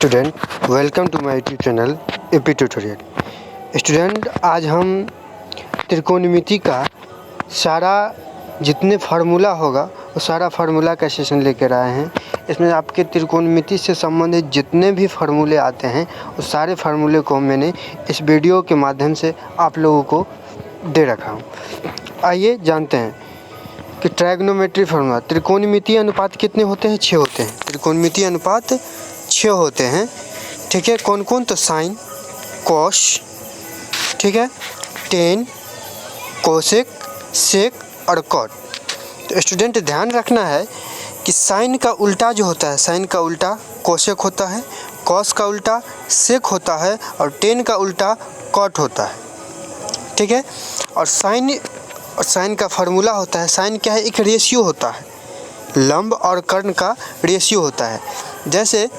Student, welcome to my YouTube channel AP tutorial. Student, आज हम त्रिकोणमिति का सारा जितने फार्मूला होगा वो सारा फार्मूला का सेशन लेकर आए हैं। इसमें आपके त्रिकोणमिति से संबंधित जितने भी फार्मूले आते हैं वो सारे फार्मूले को मैंने इस वीडियो के माध्यम से आप लोगों को दे रखा हूँ। आइए जानते हैं कि ट्रायगोनोमेट्री फार्मूला त्रिकोणमितीय अनुपात कितने होते हैं? 6 होते हैं। त्रिकोणमितीय अनुपात 6 होते हैं। ठीक है, कौन कौन? तो साइन, कॉस, ठीक है, टेन, कोसेक, सेक और कॉट। तो स्टूडेंट ध्यान रखना है कि साइन का उल्टा जो होता है, साइन का उल्टा कोसेक होता है, कॉस का उल्टा सेक होता है और टेन का उल्टा कॉट होता है। ठीक है, और साइन का फार्मूला होता है, साइन क्या है? एक रेशियो होता है, लंब और कर्ण का रेशियो होता है। जैसे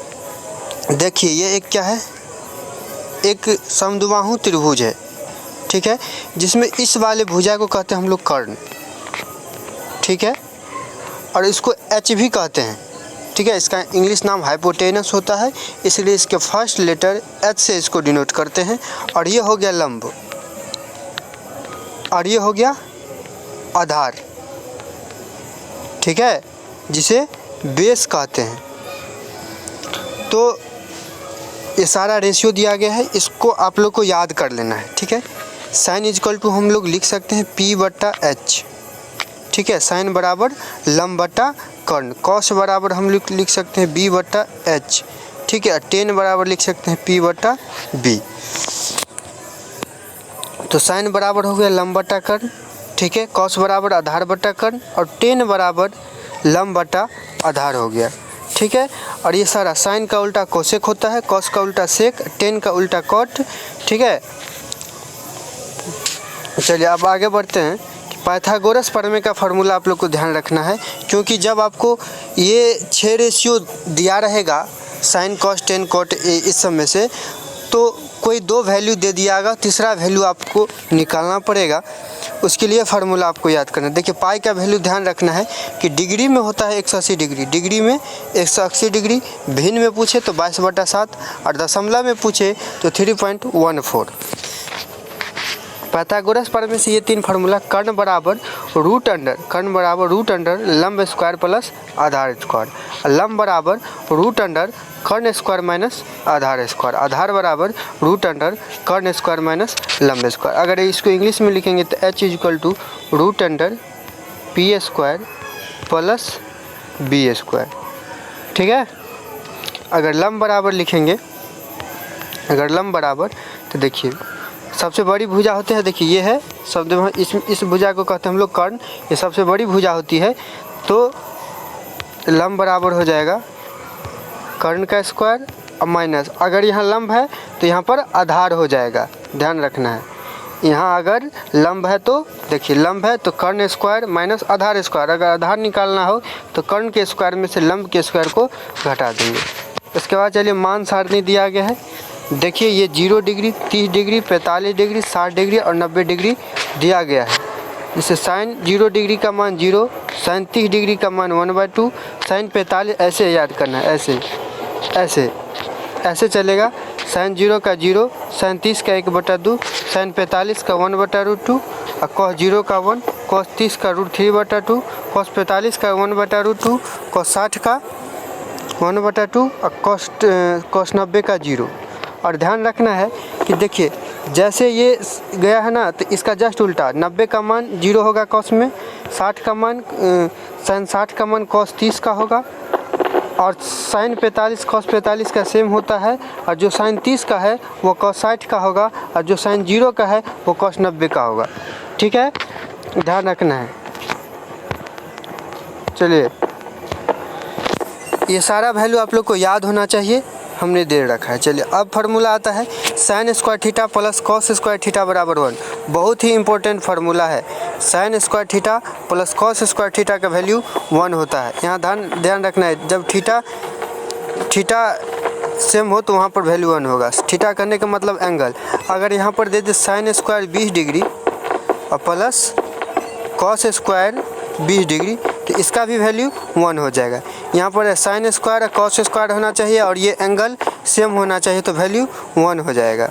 देखिए ये एक क्या है? एक समद्विबाहु त्रिभुज है, ठीक है, जिसमें इस वाले भुजा को कहते हैं हम लोग कर्ण, ठीक है, और इसको एच भी कहते हैं। ठीक है, इसका इंग्लिश नाम हाइपोटेनस होता है, इसलिए इसके फर्स्ट लेटर एच से इसको डिनोट करते हैं। और ये हो गया लंब और ये हो गया आधार, ठीक है, जिसे बेस कहते हैं। तो ये सारा रेशियो दिया गया है, इसको आप लोग को याद कर लेना है। ठीक है, साइन इजकल टू हम लोग लिख सकते हैं P/H, ठीक है, साइन बराबर लंब बटा कर्ण, कॉस बराबर हम लोग लिख सकते हैं B/H, ठीक है, टेन बराबर लिख सकते हैं P/B। तो साइन बराबर हो गया लंब बटा कर्ण, ठीक है, कॉस बराबर आधार बटा कर्ण और टेन बराबर लंब बटा आधार हो गया। ठीक है, और ये सारा साइन का उल्टा कोसेक होता है, कॉस का उल्टा सेक, टेन का उल्टा कॉट। ठीक है, चलिए अब आगे बढ़ते हैं कि पाइथागोरस प्रमेय का फार्मूला आप लोग को ध्यान रखना है, क्योंकि जब आपको ये 6 रेशियो दिया रहेगा साइन कॉस टेन कॉट इस सब में से, तो कोई 2 वैल्यू दे दियागा, तीसरा वैल्यू आपको निकालना पड़ेगा। उसके लिए फार्मूला आपको याद करना है। देखिए पाई का वैल्यू ध्यान रखना है कि डिग्री में होता है 180 डिग्री, डिग्री में 180 डिग्री, भिन्न में पूछे तो 22/7 और दशमलव में पूछे तो 3.14। पाइथागोरस प्रमेय से ये 3 फार्मूला कर्ण बराबर रूट अंडर लंब स्क्वायर प्लस आधार स्क्वायर, लंब बराबर रूट अंडर कर्ण स्क्वायर माइनस आधार स्क्वायर, आधार बराबर रूट अंडर कर्ण स्क्वायर माइनस लंब स्क्वायर। अगर इसको इंग्लिश में लिखेंगे तो H equal to root under P square plus B square. ठीक है, अगर लंब बराबर लिखेंगे, अगर लंब बराबर, तो देखिए सबसे बड़ी भुजा होती है, देखिए ये है शब्द, इस भुजा को कहते हैं हम लोग कर्ण, ये सबसे बड़ी भुजा होती है। तो लंब बराबर हो जाएगा कर्ण का स्क्वायर और माइनस, अगर यहाँ लंब है तो यहाँ पर आधार हो जाएगा, ध्यान रखना है। यहाँ अगर लंब है तो देखिए लंब है तो कर्ण स्क्वायर माइनस आधार स्क्वायर, अगर आधार निकालना हो तो कर्ण के स्क्वायर में से लंब के स्क्वायर को घटा देंगे। इसके बाद चलिए मान सारणी दिया गया है। देखिए ये 0 डिग्री, 30 डिग्री, 45 डिग्री, 60 डिग्री और 90 डिग्री दिया गया है। जैसे साइन 0 डिग्री का मान 0, साइन 30 डिग्री का मान 1/2, साइन 45, ऐसे याद करना है, ऐसे चलेगा। साइन 0 का 0, साइन 30 का 1/2, साइन 45 का 1/√2 और कॉस 0 का 1, कॉस 30 का √3/2, कॉस 45 का 1/√2, कॉस 60 का 1/2 और कॉस 90 का 0। और ध्यान रखना है कि देखिए जैसे ये गया है ना, तो इसका जस्ट उल्टा 90 का मान 0 होगा कॉस में, 60 का मान साइन 60 का मान कॉस 30 का होगा और साइन 45 कॉस 45 का सेम होता है, और जो साइन 30 का है वो कॉस 60 का होगा और जो साइन 0 का है वो कॉस 90 का होगा। ठीक है, ध्यान रखना है। चलिए ये सारा वैल्यू आप लोग को याद होना चाहिए, हमने दे रखा है। चलिए अब फार्मूला आता है sine square theta plus cos square theta बराबर 1। बहुत ही इंपॉर्टेंट फार्मूला है। Sine square theta plus cos square theta का वैल्यू 1 होता है। यहाँ ध्यान रखना है, जब थीटा सेम हो तो वहाँ पर वैल्यू 1 होगा। थीटा करने का मतलब एंगल। अगर यहाँ पर दे दे साइन स्क्वायर 20 डिग्री और प्लस कॉस स्क्वायर 20 डिग्री, तो इसका भी वैल्यू 1 हो जाएगा। यहाँ पर साइन स्क्वायर और कॉस स्क्वायर होना चाहिए और ये एंगल सेम होना चाहिए, तो वैल्यू 1 हो जाएगा।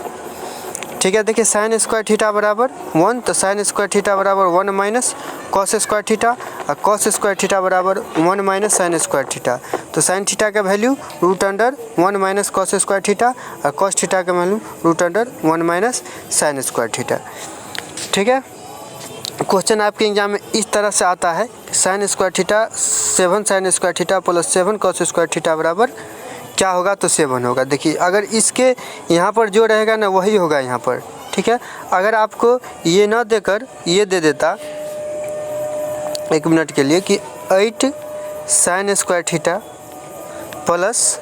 ठीक है, देखिए साइन स्क्वायर थीटा बराबर 1, तो साइन स्क्वायर थीटा बराबर 1 माइनस कॉस स्क्वायर थीटा, और कॉस स्क्वायर थीटा बराबर 1 माइनस साइन स्क्वायर थीटा। तो साइन थीटा का value √1 minus cos square theta, और कॉस थीटा का value √1 minus sine square theta. ठीक है, क्वेश्चन आपके एग्जाम में इस तरह से आता है, sine square theta 7 sine square theta plus 7 cos square theta बराबर क्या होगा, तो 7 होगा। देखिए अगर इसके यहाँ पर जो रहेगा ना वही होगा यहाँ पर। ठीक है, अगर आपको ये ना देकर ये दे देता 1 मिनट के लिए कि 8 sine square theta plus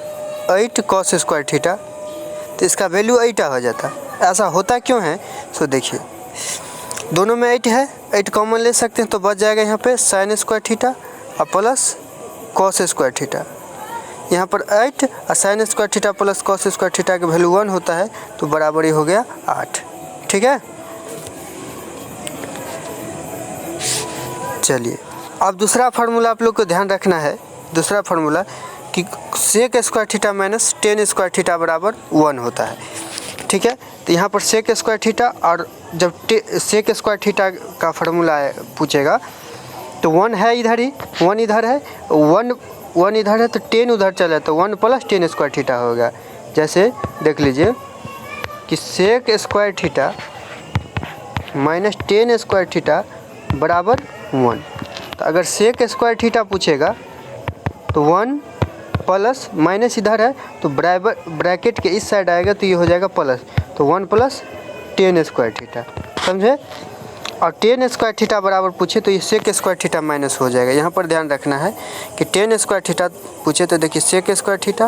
8 cos square theta, तो इसका वैल्यू 8 हो जाता। ऐसा होता क्यों है, सो देखिए दोनों में 8 है, 8 कॉमन ले सकते हैं, तो बच जाएगा यहाँ पे साइन स्क्वायर थीटा और प्लस कॉस स्क्वायर थीटा। यहाँ पर 8 और sine square theta plus cos square theta का वैल्यू 1 होता है, तो बराबर ही हो गया 8। ठीक है, चलिए अब दूसरा फार्मूला आप लोग को ध्यान रखना है। दूसरा फार्मूला कि sec square theta minus tan square theta बराबर 1 होता है। ठीक है, तो यहाँ पर सेक स्क्वायर थीटा, और जब सेक स्क्वायर थीटा का फार्मूला पूछेगा तो 1 है इधर ही, 1 इधर है, 1 इधर है, तो 10 उधर चला, तो 1 प्लस टेन स्क्वायर थीटा होगा। जैसे देख लीजिए कि sec square theta minus tan square theta बराबर 1। तो अगर सेक स्क्वायर थीटा पूछेगा तो 1 प्लस माइनस इधर है, तो ब्रैकेट के इस साइड आएगा तो ये हो जाएगा प्लस, तो 1 प्लस टेन स्क्वायर थीटा, समझे। और टेन स्क्वायर थीटा बराबर पूछे तो ये सेक स्क्वायर थीटा माइनस हो जाएगा। यहाँ पर ध्यान रखना है कि टेन स्क्वायर थीटा पूछे तो देखिए सेक स्क्वायर थीटा,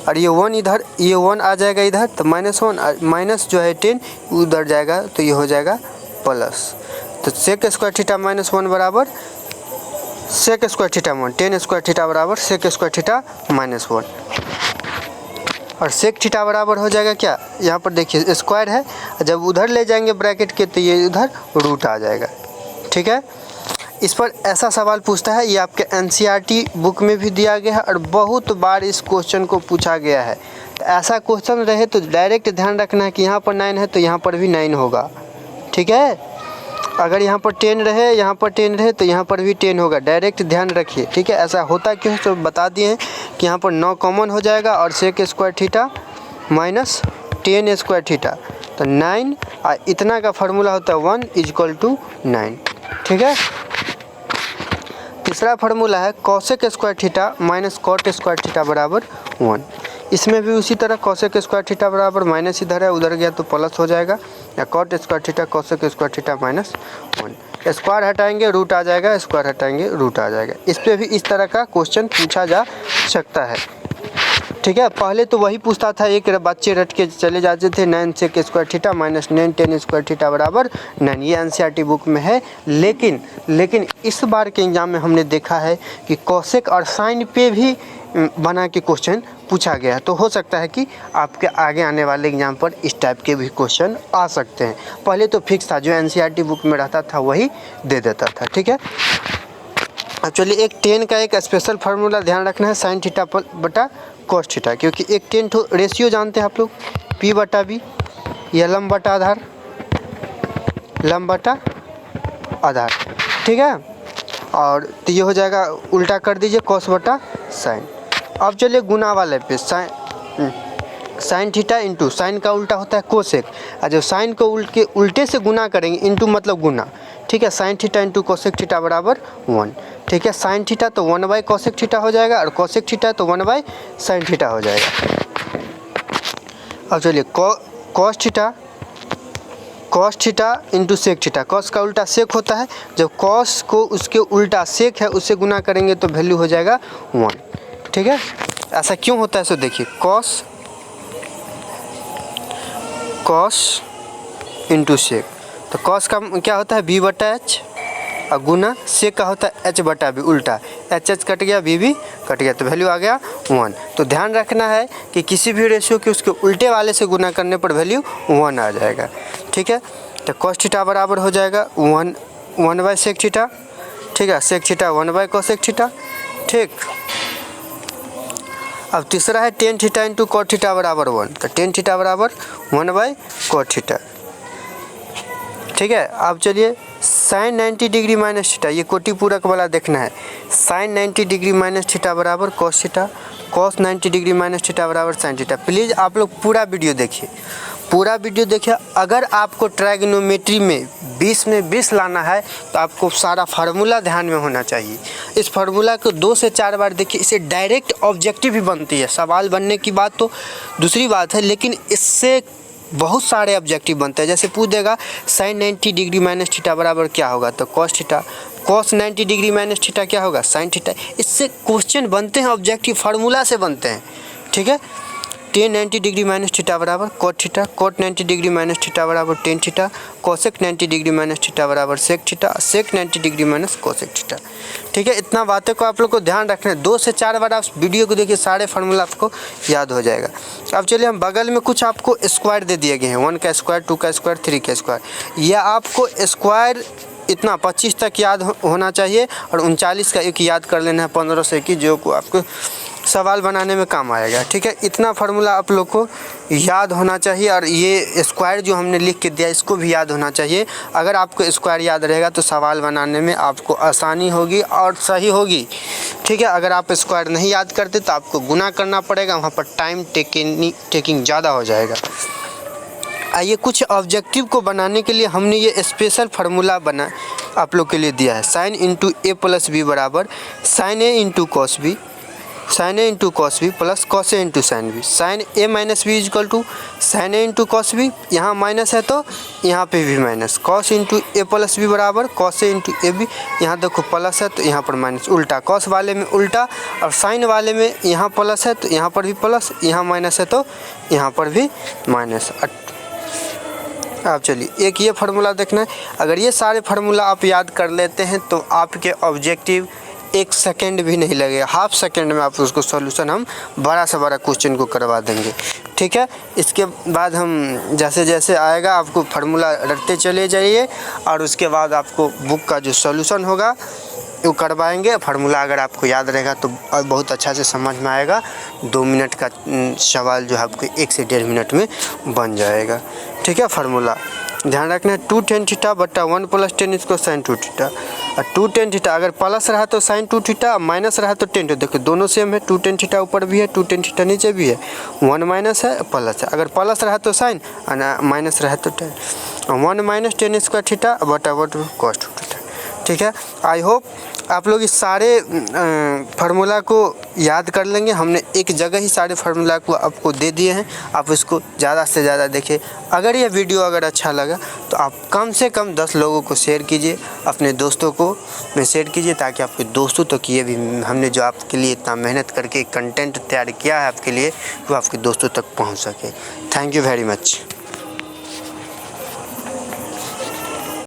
और ये 1 इधर, ये 1 आ जाएगा इधर, तो -1 माइनस जो है 10 उधर जाएगा, तो ये हो जाएगा प्लस। तो सेक स्क्वायर थीटा -1 बराबर sec square theta 1, tan square theta बराबर सेक स्क्वायर थीटा -1, और सेक थीटा बराबर हो जाएगा क्या, यहाँ पर देखिए स्क्वायर है, जब उधर ले जाएंगे ब्रैकेट के तो ये उधर रूट आ जाएगा। ठीक है, इस पर ऐसा सवाल पूछता है, ये आपके एनसीईआरटी बुक में भी दिया गया है और बहुत बार इस क्वेश्चन को पूछा गया है। तो ऐसा क्वेश्चन रहे तो डायरेक्ट ध्यान रखना है कि यहाँ पर 9 है तो यहाँ पर भी 9 होगा। ठीक है, अगर यहाँ पर 10 रहे, यहाँ पर 10 रहे, तो यहाँ पर भी 10 होगा, डायरेक्ट ध्यान रखिए। ठीक है, ऐसा होता क्यों है तो बता दिए हैं कि यहाँ पर 9 कॉमन हो जाएगा, और sec square theta minus tan square theta, तो 9 इतना का फार्मूला होता है 1 = 9। ठीक है, तीसरा फार्मूला है cosec square theta minus cot square theta बराबर 1। इसमें भी उसी तरह कॉसेक स्क्वायर थीटा बराबर माइनस इधर है, उधर गया तो प्लस हो जाएगा, या cot square theta cosec square theta -1। Square हटाएंगे रूट आ जाएगा, स्क्वायर हटाएंगे रूट आ जाएगा। इस पर भी इस तरह का क्वेश्चन पूछा जा सकता है। ठीक है, पहले तो वही पूछता था, एक बच्चे रट के चले जाते थे 9 sec square theta minus 9 tan square theta बराबर 9, ये एनसीईआरटी बुक में है। लेकिन इस बार के एग्जाम में हमने देखा है कि कॉसेक और साइन पे भी बना के क्वेश्चन पूछा गया, तो हो सकता है कि आपके आगे आने वाले एग्जाम पर इस टाइप के भी क्वेश्चन आ सकते हैं। पहले तो फिक्स था, जो एनसीईआरटी बुक में रहता था वही दे देता था। ठीक है, अब चलिए एक 10 का एक स्पेशल फार्मूला ध्यान रखना है, साइन थीटा बटा कॉस थीटा, क्योंकि एक 10 तो रेशियो जानते हैं आप लोग, P/B, यह लंब बटा आधार, लंब बटा आधार। ठीक है, और तो ये हो जाएगा, उल्टा कर दीजिए कॉस बटा साइन। अब चलिए गुना वाले पे, साइन थीटा इंटू साइन का उल्टा होता है कोसेक, और जब साइन को उल्टे से गुना करेंगे, इंटू मतलब गुना। ठीक है, sine theta into cosec theta बराबर 1। ठीक है, साइन थीटा तो 1/कोसेक थीटा हो जाएगा, और कोसेक थीटा तो 1/साइन थीटा हो जाएगा। अब चलिए cos theta into sec theta, cos का उल्टा सेक होता है, जब कॉस को उसके उल्टा सेक है उससे गुना करेंगे तो वैल्यू हो जाएगा 1। ठीक है, ऐसा क्यों होता है सो देखिए, कॉस इंटू सेक, तो कॉस का क्या होता है B/H, और गुना सेक का होता है H/B, उल्टा H कट गया, B कट गया, तो वैल्यू आ गया 1। तो ध्यान रखना है कि किसी भी रेशियो के उसके उल्टे वाले से गुना करने पर वैल्यू 1 आ जाएगा। ठीक है, तो कॉस थीटा बराबर हो जाएगा 1/सेक थीटा। ठीक है, सेक थीटा 1/कोसेक थीटा। ठीक, अब तीसरा है tan theta into cot theta बराबर 1, तो टेन थीटा बराबर 1/cot थीटा। ठीक है, अब चलिए साइन 90 डिग्री माइनस थीटा, ये कोटि पूरक वाला देखना है। साइन 90 डिग्री माइनस थीटा बराबर cos theta, cos 90 degree minus theta बराबर साइन थीटा। प्लीज़ आप लोग पूरा वीडियो देखिए, पूरा वीडियो देखिए। अगर आपको ट्रायगोनोमेट्री में 20 में 20 लाना है तो आपको सारा फार्मूला ध्यान में होना चाहिए। इस फार्मूला को 2 से 4 बार देखिए, इससे डायरेक्ट ऑब्जेक्टिव भी बनती है। सवाल बनने की बात तो दूसरी बात है, लेकिन इससे बहुत सारे ऑब्जेक्टिव बनते हैं। जैसे पूछ देगा साइन 90 डिग्री माइनस थीटा बराबर क्या होगा, तो cos theta, cos 90 degree minus theta क्या होगा, साइन थीटा। इससे क्वेश्चन बनते हैं, ऑब्जेक्टिव फार्मूला से बनते हैं। ठीक है, टेन 90 डिग्री माइनस थीटा बराबर cot theta, cot 90 degree minus theta बराबर tan theta, cosec 90 degree minus theta बराबर sec theta, sec 90 degree minus cosec theta. ठीक है, इतना बातें को आप लोग को ध्यान रखना है। 2 से 4 बार आप वीडियो को देखिए, सारे फार्मूला आपको याद हो जाएगा। अब चलिए हम बगल में कुछ आपको स्क्वायर दे दिए गए हैं, 1 का स्क्वायर, 2 का स्क्वायर, 3 का स्क्वायर। यह आपको स्क्वायर इतना 25 तक याद होना चाहिए और 39 का एक याद कर लेना है 15 से की, जो को आपको सवाल बनाने में काम आएगा। ठीक है, इतना फार्मूला आप लोग को याद होना चाहिए और ये स्क्वायर जो हमने लिख के दिया इसको भी याद होना चाहिए। अगर आपको स्क्वायर याद रहेगा तो सवाल बनाने में आपको आसानी होगी और सही होगी। ठीक है, अगर आप स्क्वायर नहीं याद करते तो आपको गुना करना पड़ेगा, वहाँ पर टाइम टेकिंग ज़्यादा हो जाएगा। आइए, कुछ ऑब्जेक्टिव को बनाने के लिए हमने ये स्पेशल फार्मूला बना आप लोग के लिए दिया है। Sine into A plus B बराबर sine A into cos B, sine A into cos B plus cos A into sine B. Sine A minus B equal to sine A into cos B, यहाँ minus है तो यहाँ पे भी minus. Cos into A plus B बराबर cos A into A B, यहाँ देखो plus है तो यहाँ पर माइनस, उल्टा कॉस वाले में उल्टा और साइन वाले में यहाँ प्लस है तो यहाँ पर भी प्लस, यहाँ माइनस है तो यहाँ पर भी माइनस। अब चलिए एक ये फार्मूला देखना है। अगर ये सारे फार्मूला आप याद कर लेते हैं तो आपके ऑब्जेक्टिव 1 सेकेंड भी नहीं लगेगा, हाफ सेकेंड में आप उसको सॉल्यूशन हम बड़ा से बड़ा क्वेश्चन को करवा देंगे। ठीक है, इसके बाद हम जैसे जैसे आएगा आपको फार्मूला रटते चले जाइए और उसके बाद आपको बुक का जो सॉल्यूशन होगा वो करवाएंगे। फार्मूला अगर आपको याद रहेगा तो बहुत अच्छा से समझ में आएगा। 2 मिनट का सवाल जो है आपको 1 से 1.5 मिनट में बन जाएगा। ठीक है, फार्मूला ध्यान रखना है 2 tan थीटा बटा 1 + tan इसको sin 2 थीटा। और 2 tan थीटा अगर प्लस रहा तो sin 2 थीटा, माइनस रहा तो tan 2। देखो दोनों सेम है, 2 tan थीटा ऊपर भी है, 2 tan थीटा नीचे भी है, 1 माइनस है प्लस है। अगर प्लस रहा तो sin और माइनस रहा तो tan, 1 - tan स्क्वायर थीटा बटा cos 2 थीटा। ठीक है, आई होप आप लोग इस सारे फार्मूला को याद कर लेंगे। हमने एक जगह ही सारे फार्मूला को आपको दे दिए हैं, आप इसको ज़्यादा से ज़्यादा देखिए। अगर ये वीडियो अगर अच्छा लगा तो आप कम से कम 10 लोगों को शेयर कीजिए, अपने दोस्तों को में शेयर कीजिए, ताकि आपके दोस्तों तक ये भी हमने जो आपके लिए इतना मेहनत करके कंटेंट तैयार किया है आपके लिए वो आपके दोस्तों तक पहुँच सके। Thank you very much.